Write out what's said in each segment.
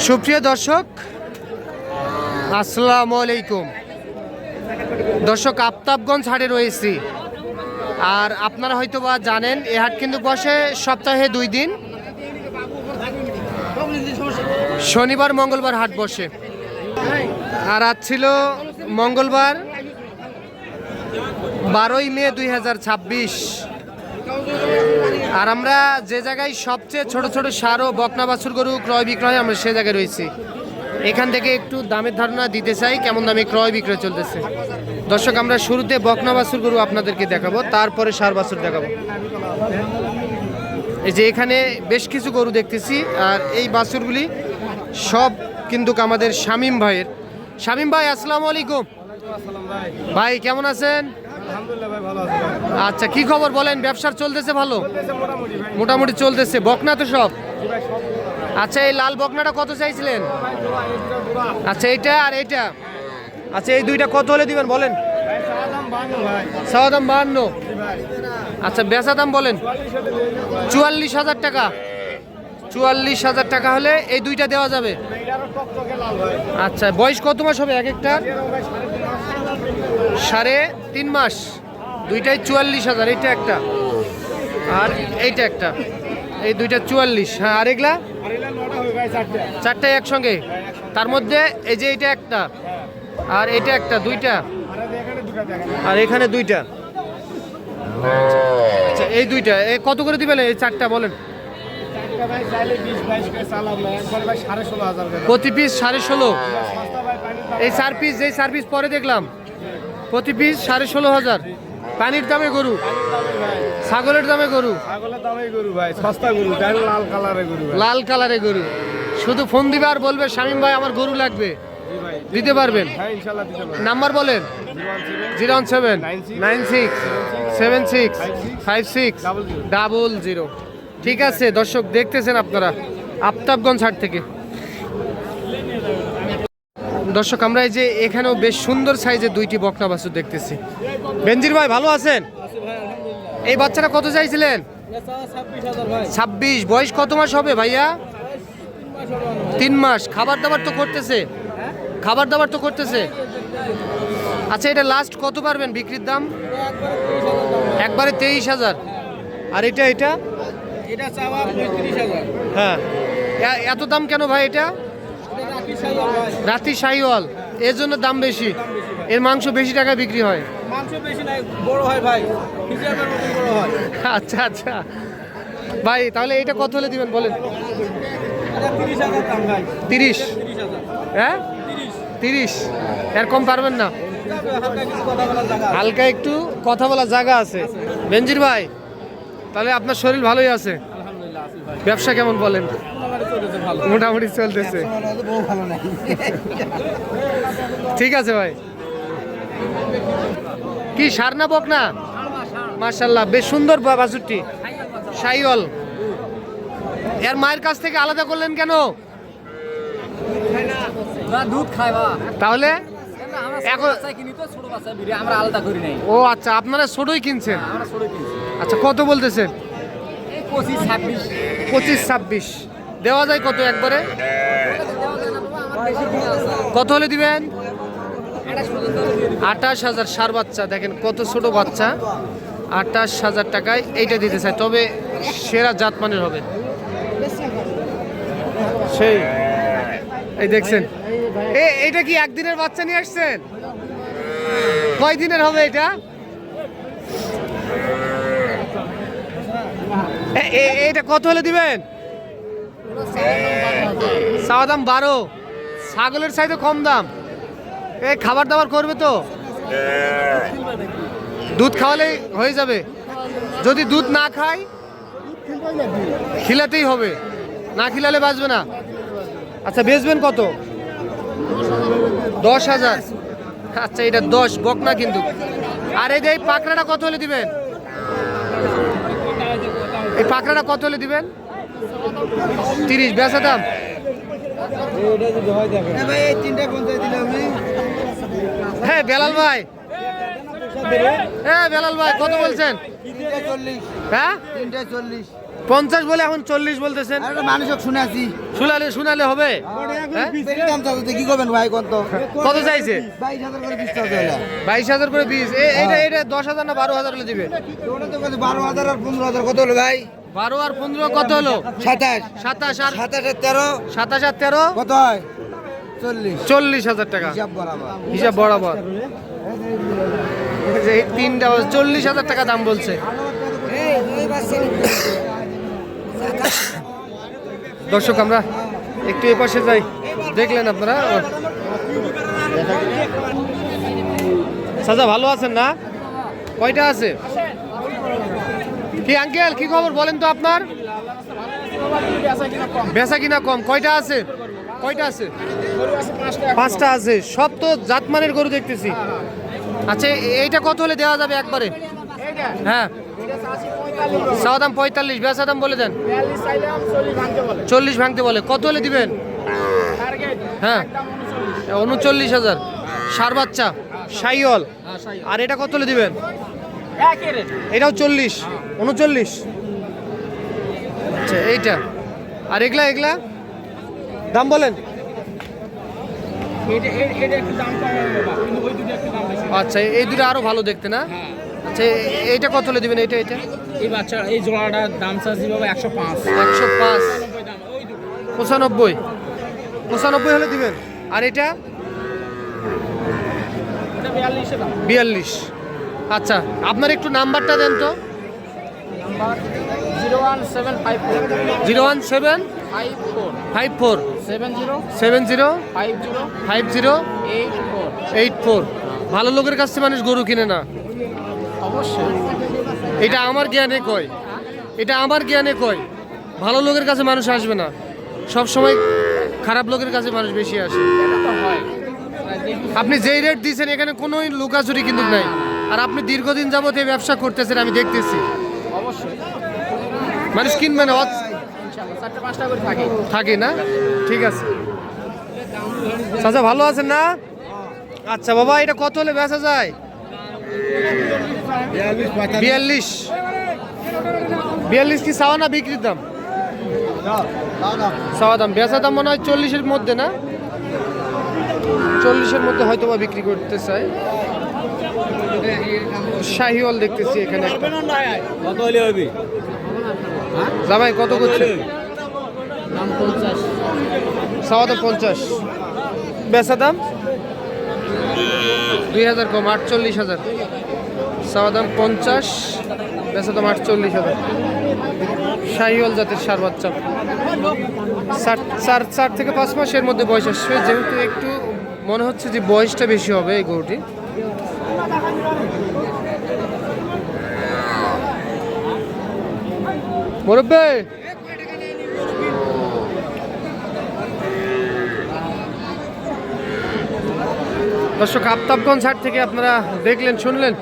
সুপ্রিয় দর্শক, আসসালামু আলাইকুম। দর্শক, আফতাবগঞ্জ হাটে রয়েছি। আর আপনারা হয়তোবা জানেন, এই হাট কিন্তু বসে সপ্তাহে 2 দিন, শনিবার মঙ্গলবার হাট বসে। আর আজ ছিল মঙ্গলবার 12ই মে 2026। আর আমরা যে জায়গায় সবচেয়ে ছোট ছোট সার ও বকনা বাছুর গরু ক্রয় বিক্রয়, আমরা সে জায়গায় রয়েছি। এখান থেকে একটু দামের ধারণা দিতে চাই, কেমন দামে ক্রয় বিক্রয় চলতেছে। দর্শক, আমরা শুরুতে বকনা বাছুর গরু আপনাদেরকে দেখাবো, তারপরে সার বাছুর দেখাবো। এই যে এখানে বেশ কিছু গরু দেখতেছি, আর এই বাছুরগুলি সব কিন্তু আমাদের শামীম ভাইয়ের। শামীম ভাই, আসসালামু আলাইকুম। ভাই কেমন আছেন? আচ্ছা, কি খবর বলেন? ব্যবসার চলতেছে ভালো? মোটামুটি চলতেছে। বকনা তো সব? আচ্ছা, এই লাল বকনাটা কত চাইছিলেন? আচ্ছা, এইটা আর এইটা। আচ্ছা, এই দুইটা কত হলে দিবেন বলেন? চাওয়া দাম 52। আচ্ছা, বেচা দাম বলেন? 44,000 টাকা। 44,000 টাকা হলে এই দুইটা দেওয়া যাবে। আচ্ছা, বয়স কত মাস হবে এক একটার? 3.5 মাস। দুইটাই 44,000। এইটা একটা আর এইটা একটা, এই দুইটা 44। হ্যাঁ, আর এগুলা? চারটায় একসঙ্গে। তার মধ্যে এই যে এইটা একটা আর এইটা একটা, দুইটা। আর এখানে দুইটা। আচ্ছা, এই দুইটা কত করে দিবেন? এই চারটা বলেন। প্রতি পিস 16.5। এই 4 পিস, যেই 4 পিস পরে দেখলাম, প্রতি পিস 16.5। পানির দামে গরু, ছাগলের দামে গরু, লাল কালারে গরু। শুধু ফোন দিবে আর বলবে শামীম ভাই আমার গরু লাগবে, দিতে পারবেন? নাম্বার বলেন। 01796765600। ঠিক আছে দর্শক, দেখতেছেন আপনারা আফতাবগঞ্জ হাট থেকে। দর্শক, আমরা এই যে এখানেও বেশ সুন্দর সাইজের 2টি বকনা বাছুর দেখতেছি। বেনজির ভাই ভালো আছেন? এই বাচ্চাটা কত চাইছিলেন? 26। বয়স কত মাস হবে ভাইয়া? 3 মাস। খাবার দাবার তো করতেছে? খাবার দাবার তো করতেছে। আচ্ছা, এটা লাস্ট কত পারবেন বিক্রির দাম? একবারে 23,000। আর এটা এটা হ্যাঁ, এত দাম কেন ভাই? এটা রাতি শাহিওয়াল, এর জন্য দাম বেশি। এর মাংস বেশি টাকা বিক্রি হয়। আচ্ছা আচ্ছা ভাই, তাহলে এটা কত হলে দিবেন বলেন? 30। হ্যাঁ, 30। এর কম পারবেন না? হালকা একটু কথা বলার জায়গা আছে। বেনজির ভাই, তাহলে আপনার শরীর ভালোই আছে? ব্যবসা কেমন বলেন? মোটামুটি চলতেছে। ঠিক আছে ভাই। কি সার না বকনা? মাশাআল্লাহ, বেশ সুন্দর বাছুরটি, শাহিওয়াল। এর মায়ের কাছ থেকে আলাদা করলেন কেন? দুধ খায়। তাহলে এখন আমরা আলাদা করি নাই। ও আচ্ছা, আপনারা ছোটই কিনছেন? আচ্ছা, কত বলতেছেন? 25-26 দেওয়া যায় কত একবারে? কত হলে দিবেন? 28,000। সার বাচ্চা দেখেন কত ছোট বাচ্চা। 28,000 টাকায় এইটা দিতে চাই, তবে সেরা জাতমানের হবে সেই। এই দেখছেন, এইটা কি একদিনের বাচ্চা নিয়ে আসছেন? কয় দিনের হবে এটা? এইটা কত হলে দিবেন? চাওয়া দাম 12। ছাগলের চাইতে কম দাম। এই খাবার দাবার করবে তো? দুধ খাওয়ালেই হয়ে যাবে। যদি দুধ না খায়, খিলাতেই হবে, না খিলালে বাঁচবে না। আচ্ছা, বেচবেন কত? 10,000। আচ্ছা, এটা 10 বকনা কিন্তু। আর এই যে এই পাকড়াটা কত হলে দিবেন? এই পাকড়াটা কত হলে দিবেন? 30। বেচা দাম? হ্যাঁ বেলাল ভাই, হ্যাঁ বেলাল ভাই কত বলছেন? হ্যাঁ 50 বলে এখন 40 বলতেছেন। মানুষ শুনে আছি শুনালে হবে। হ্যাঁ? কি করবেন ভাই কত কত চাইছে? 22,000 করে 20 টাকা 22,000 করে 20। এটা 10,000 না 12,000 হলে দিবে? 12,000 আর 15,000 কত হলো ভাই? 12 আর 15 কত হলো? 27 27 আর 27 আর 13 27 আর 13 কত হয়? 40,000 টাকা হিসাব বরাবর। হিসাব বরাবর। এই তিনটা 40,000 টাকা দাম বলছে। দর্শক আমরা একটু এ পাশে যাই, দেখলেন আপনারা। চাচা ভালো আছেন না? কয়টা আছে? কি আঙ্কেল কি খবর বলেন তো আপনার? বেচা কিনা কম। কয়টা আছে? কয়টা আছে? 5টা আছে। সব তো জাতমানের গরু দেখতেছি। আচ্ছা এইটা কত হলে দেওয়া যাবে একবারে? হ্যাঁ চাওয়া দাম 45, বেচা দাম বলে দেন। 40 ভাঙতে বলে। কত হলে দিবেন? হ্যাঁ 39,000। সার বাচ্চা শাইওয়াল। আর এটা কত হলে দিবেন? এটাও 40, 39। আচ্ছা এইটা আর এগুলা দাম বলেন। আচ্ছা এই দুটো আরো ভালো দেখতে না? আচ্ছা এইটা কত হলে দিবেন? এটা এই বাচ্চা এই জোড়াটার দাম চাচ্ছি বাবা 105। 105, 95 হলে দিবেন। আর এটা 42। আচ্ছা আপনার একটু নাম্বারটা দেন তো। 01754 70 ভালো লোকের কাছ থেকে মানুষ গরু কিনে না। অবশ্যই এটা আমার জ্ঞানে কয় ভালো লোকের কাছে মানুষ আসবে না, সব সময় খারাপ লোকের কাছে মানুষ বেশি আসে। আপনি যেই রেট দিয়েছেন এখানে কোনো লুকাচুরি কিন্তু নাই। আর আপনি দীর্ঘদিন যাবত এই ব্যবসা করতেছেন, আমি দেখতেছি। অবশ্যই মানুষ কিনবে না, ইনশাআল্লাহ 4টা 5টা করে থাকে না? ঠিক আছে চাচা ভালো আছেন না? আচ্ছা বাবা এটা কত হলে বেচা যায়? 42 কি চাওয়া না বিক্রির দাম? চাওয়া দাম। বেচা দাম মনে হয় 40-এর মধ্যে না? 40-এর মধ্যে হয়তো বা বিক্রি করতে চাই। শাহিওয়াল দেখতেছি এখানে একটা। কত হলে হবে? জামাই কত করছে? দাম 50। চাওয়া দাম 50, বেচা দাম 2,000 কম 48,000। চাওয়া দাম 50, বেচা দাম 48,000। শাহিওয়াল জাতের সার বাচ্চা, 4 থেকে 5 মাসের মধ্যে বয়স আসবে। যেহেতু একটু মনে হচ্ছে যে বয়সটা বেশি হবে এই গরুটি। মুরব্বি দর্শক আফতাবগঞ্জ হাট থেকে আপনারা দেখলেন শুনলেন,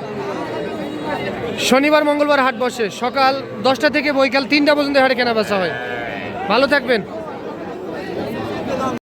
শনিবার মঙ্গলবার হাট বসে সকাল 10টা থেকে বৈকাল 3টা পর্যন্ত হাটে কেনা বেচা হয়। ভালো থাকবেন।